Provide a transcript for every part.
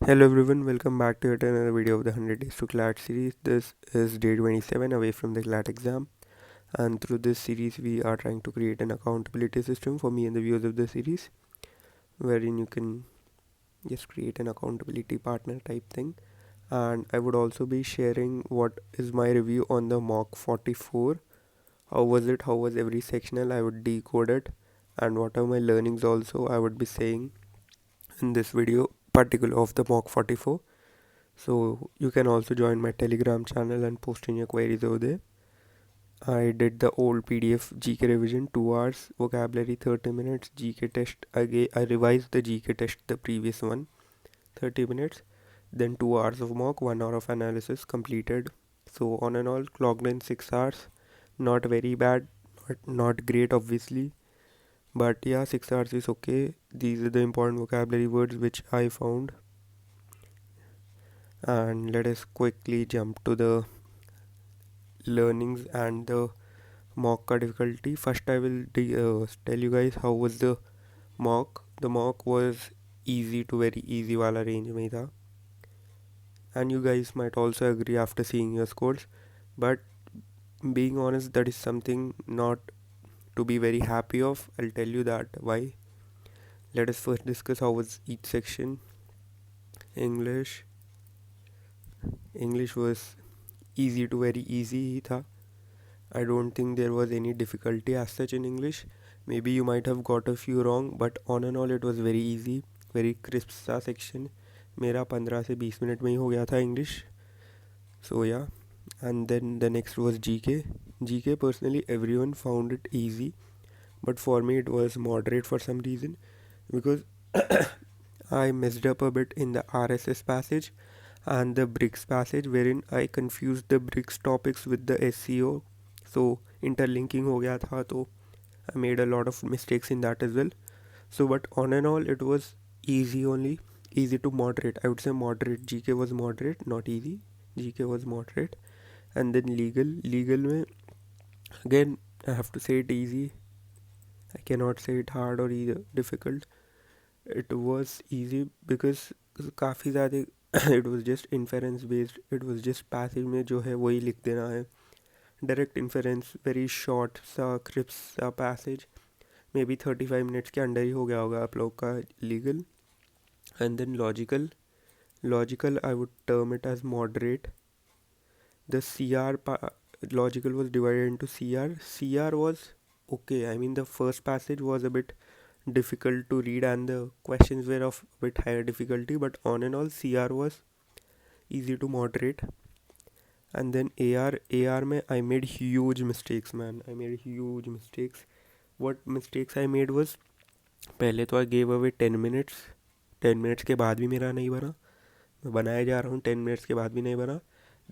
Hello everyone, welcome back to yet another video of the 100 Days to CLAT series. This is day 27 away from the CLAT exam, and through this series we are trying to create an accountability system for me and the viewers of the series, wherein you can just create an accountability partner type thing. And I would also be sharing what is my review on the mock 44. How was it? How was every sectional? I would decode it, and what are my learnings also I would be saying in this video particular of the mock 44. So you can also join my Telegram channel and post in your queries over there. I did the old PDF GK revision, 2 hours, vocabulary 30 minutes, GK test again. I revised the GK test, the previous one, 30 minutes, then 2 hours of mock, 1 hour of analysis completed. So on and all, clocked in 6 hours. Not very bad, not great obviously, but yeah, 6 hours is okay. These are the important vocabulary words which I found. And let us quickly jump to the learnings and the mock का difficulty. First I will tell you guys how was the mock. The mock was easy to very easy वाला range में ही था, and you guys might also agree after seeing your scores, but being honest, that is something not to be very happy of. I'll tell you that why. Let us first discuss how was each section. English. English was easy to very easy ही था. I don't think there was any difficulty as such in English. Maybe you might have got a few wrong, but on and all it was very easy, very crisp सा section. मेरा 15 से 20 minute में ही हो गया था English. So yeah, and then the next was GK. GK personally everyone found it easy, but for me it was moderate for some reason, because I messed up a bit in the RSS passage and the BRICS passage, wherein I confused the BRICS topics with the SEO. So interlinking हो गया था, तो I made a lot of mistakes in that as well. So but on and all it was easy only, easy to moderate. I would say moderate. GK was moderate, not easy. GK was moderate. And then legal में again I have to say it easy. I cannot say it hard or either difficult. It was easy because काफ़ी ज़्यादा it was just inference based. It was just passive में जो है वही लिख देना है. Direct inference, very short सा crisp सा passage, maybe 35 minutes के अंडर ही हो गया होगा आप लोग का legal. And then logical I would term it as moderate. The logical was divided into CR was okay. I mean the first passage was a bit difficult to read and the questions were of a bit higher difficulty, but on and all CR was easy to moderate. And then AR में I made huge mistakes, man. I made huge mistakes. What mistakes I made was, पहले तो I gave away 10 minutes. 10 minutes के बाद भी मेरा नहीं बना. मैं बनाया जा रहा हूँ, 10 minutes के बाद भी नहीं बना.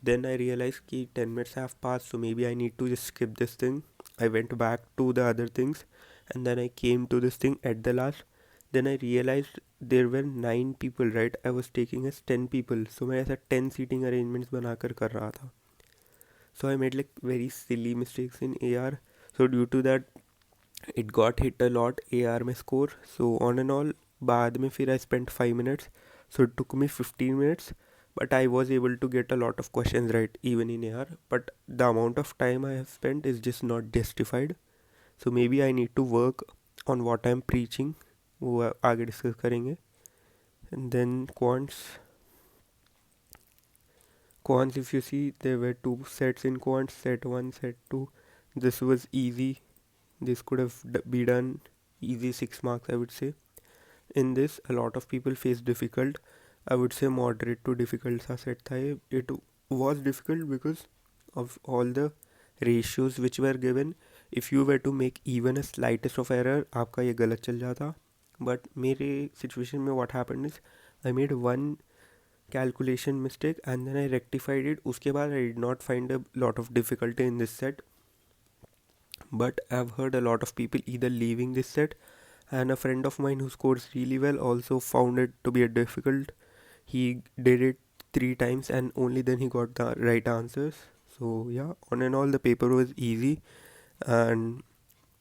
Then I realized कि 10 minutes have passed, so maybe I need to just skip this thing. I went back to the other things, and then I came to this thing at the last. Then I realized there were 9 people, right? I was taking as 10 people, so मैं ऐसा 10 seating arrangements बनाकर कर रहा था. So I made like very silly mistakes in AR. So due to that, it got hit a lot AR में score. So on and all, बाद में फिर I spent 5 minutes. So it took me 15 minutes, but I was able to get a lot of questions right even in AR. But the amount of time I have spent is just not justified. So maybe I need to work on what I'm preaching. वो आगे discuss करेंगे. And then quants, if you see, there were 2 sets in quants, set 1, set 2. This was easy. This could have be done easy, 6 marks I would say. In this a lot of people face difficult. I would say moderate to difficult सा set था ये. It was difficult because of all the ratios which were given. If you were to make even a slightest of error, आपका ये गलत चल जाता. But मेरे situation में what happened is I made one calculation mistake and then I rectified it. उसके बाद I did not find a lot of difficulty in this set. But I've heard a lot of people either leaving this set, and a friend of mine who scores really well also found it to be a difficult. He did it 3 times and only then he got the right answers. So yeah, on and all the paper was easy. And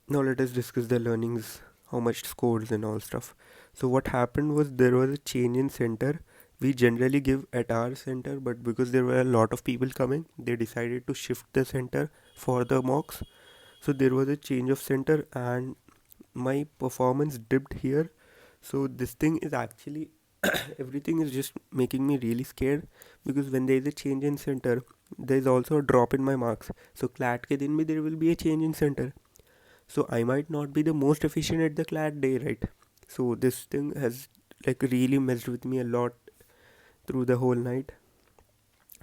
now let us discuss the learnings, how much scores and all stuff. So what happened was there was a change in center. we generally give at our center, but because there were a lot of people coming, they decided to shift the center for the mocks. So there was a change of center and my performance dipped here. So this thing is actually everything is just making me really scared, because when there is a change in center, there is also a drop in my marks. So CLAT ke din bhi there will be a change in center. So I might not be the most efficient at the CLAT day, right? So this thing has like really messed with me a lot through the whole night.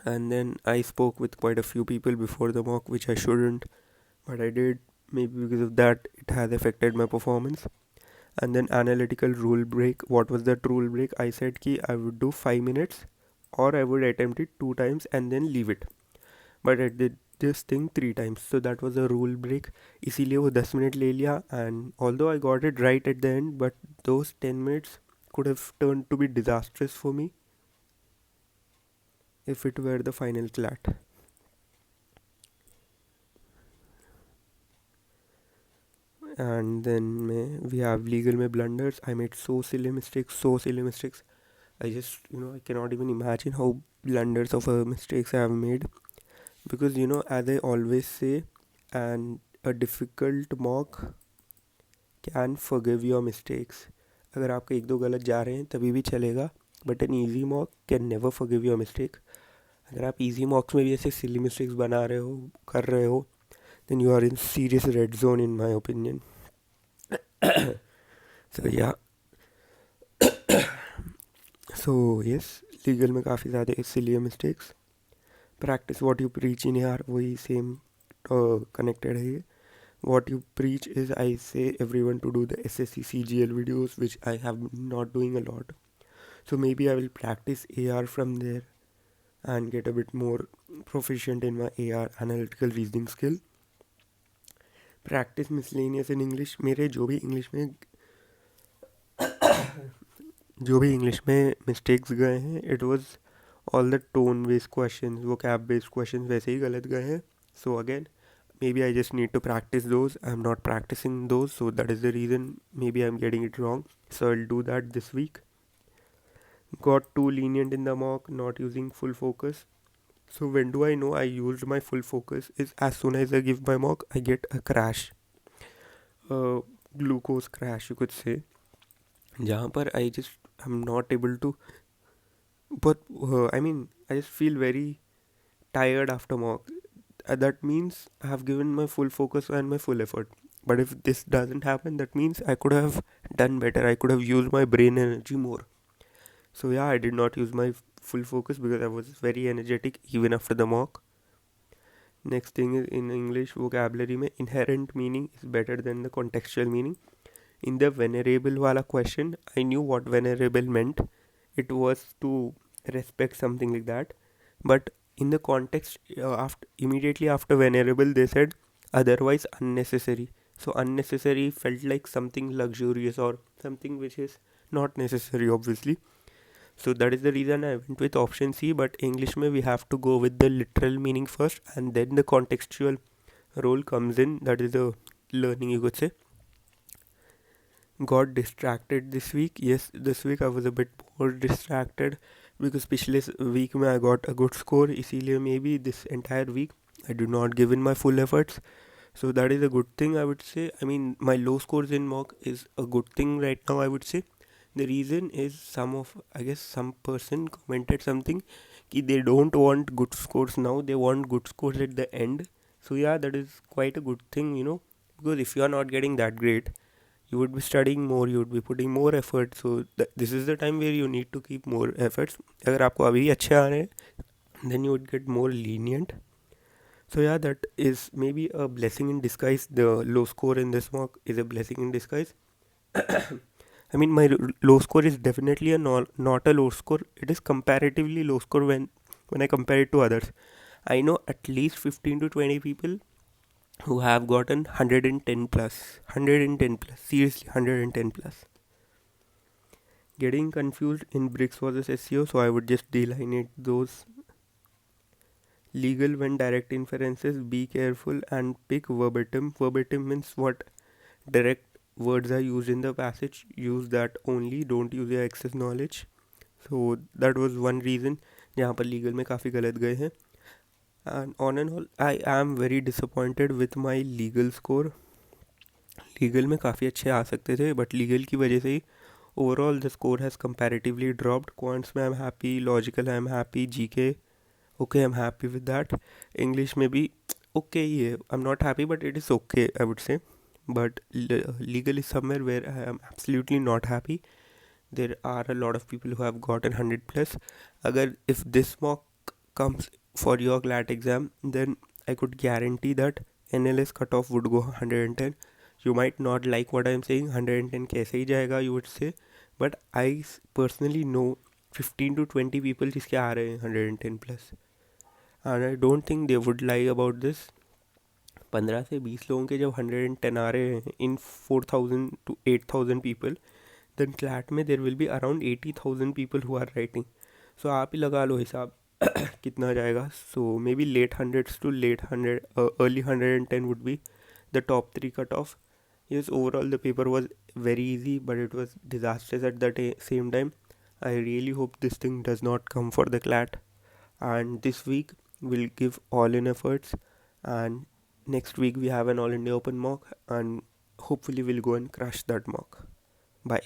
And then I spoke with quite a few people before the mock, which I shouldn't, but I did. Maybe because of that, it has affected my performance. And then analytical rule break. What was that rule break? I said ki I would do 5 minutes or I would attempt it 2 times and then leave it. But I did this thing 3 times. So that was a rule break. इसीलिए वो 10 minute ले लिया, and although I got it right at the end, but those 10 minutes could have turned to be disastrous for me if it were the final CLAT. And then we have legal में blunders. I made so silly mistakes, so silly mistakes. I just, I cannot even imagine how blunders of mistakes I have made. Because, as I always say, and a difficult mock can forgive your mistakes. अगर आपका एक दो गलत जा रहे हैं तभी भी चलेगा, but an easy mock can never forgive your mistake. अगर आप इजी मॉक्स में भी ऐसे सिली मिस्टेक्स बना रहे हो, कर रहे हो, then you are in serious red zone in my opinion. So yeah. So yes, legal में काफ़ी ज़्यादा इसलिए mistakes. Practice what you preach in यार, वही सेम कनेक्टेड है ये. What you preach is, I say everyone to do the SSC CGL videos, which I have not doing a lot. So maybe I will practice AR from there and get a bit more proficient in my AR analytical reasoning skill. Practice miscellaneous in English. मेरे जो भी English में mistakes गए हैं, it was all the tone based questions, वो cap based questions वैसे ही गलत गए हैं. So again, maybe I just need to practice those. I'm not practicing those, so that is the reason maybe I'm getting it wrong. So I'll do that this week. Got too lenient in the mock, not using full focus. So when do I know I used my full focus? Is as soon as I give my mock, I get a crash, a glucose crash you could say, जहाँ पर I'm not able to, but I just feel very tired after mock. That means I have given my full focus and my full effort. But if this doesn't happen, that means I could have done better. I could have used my brain energy more. So yeah, I did not use my full focus because I was very energetic even after the mock. Next thing is, in English vocabulary में inherent meaning is better than the contextual meaning. In the venerable wala question, I knew what venerable meant. It was to respect, something like that. But in the context, immediately after venerable, they said otherwise unnecessary. So unnecessary felt like something luxurious or something which is not necessary, obviously. So that is the reason I went with option C. But English mein we have to go with the literal meaning first, and then the contextual role comes in. That is the learning, you could say. Got distracted this week. Yes, this week I was a bit more distracted because पिछले week में I got a good score. इसीलिए maybe this entire week I did not give in my full efforts. So that is a good thing, I would say. I mean, my low scores in mock is a good thing right now, I would say. The reason is some person commented something कि they don't want good scores now, they want good scores at the end. So yeah, that is quite a good thing, because if you are not getting that great, you would be studying more, you would be putting more effort. So this is the time where you need to keep more efforts. अगर आपको अभी अच्छे आ रहे हैं, then you would get more lenient. So yeah, that is maybe a blessing in disguise. The low score in this mock is a blessing in disguise. I mean, my low score is definitely not a low score. It is comparatively low score when I compare it to others. I know at least 15 to 20 people who have gotten 110 plus. 110 plus. Seriously, 110 plus. Getting confused in bricks versus SEO, so I would just delineate those. Legal when direct inferences, be careful and pick verbatim. Verbatim means what direct words are used in the passage. Use that only, don't use your excess knowledge. So that was one reason जहाँ पर legal में काफ़ी गलत गए हैं. And on and all I am very disappointed with my legal score. Legal में काफ़ी अच्छे आ सकते थे बट लीगल की वजह से ही overall the score has comparatively dropped. Quants में I am happy, logical I am happy, GK okay I am happy with that. English में भी ओके ही है. I am not happy but it is okay I would say. But legal is somewhere where I am absolutely not happy. There are a lot of people who have gotten 100 plus. Agar if this mock comes for your CLAT exam, then I could guarantee that NLS cutoff would go 110. You might not like what I am saying, 110 कैसे ही जाएगा you would say, but I personally know 15 to 20 people जिसके आ रहे हैं 110 plus, and I don't think they would lie about this. 15 से 20 लोगों के जब 110 आ रहे हैं in 4,000 to 8,000 people, then CLAT में there will be around 80,000 people who are writing. So आप ही लगा लो हिसाब कितना जाएगा. So maybe late hundreds to late 100, early 110 would be the top 3 cut off. Yes, overall the paper was very easy, but it was disastrous at the same time. I really hope this thing does not come for the CLAT. And this week we'll give all in efforts, and next week we have an all India open mock, and hopefully we'll go and crush that mock. Bye.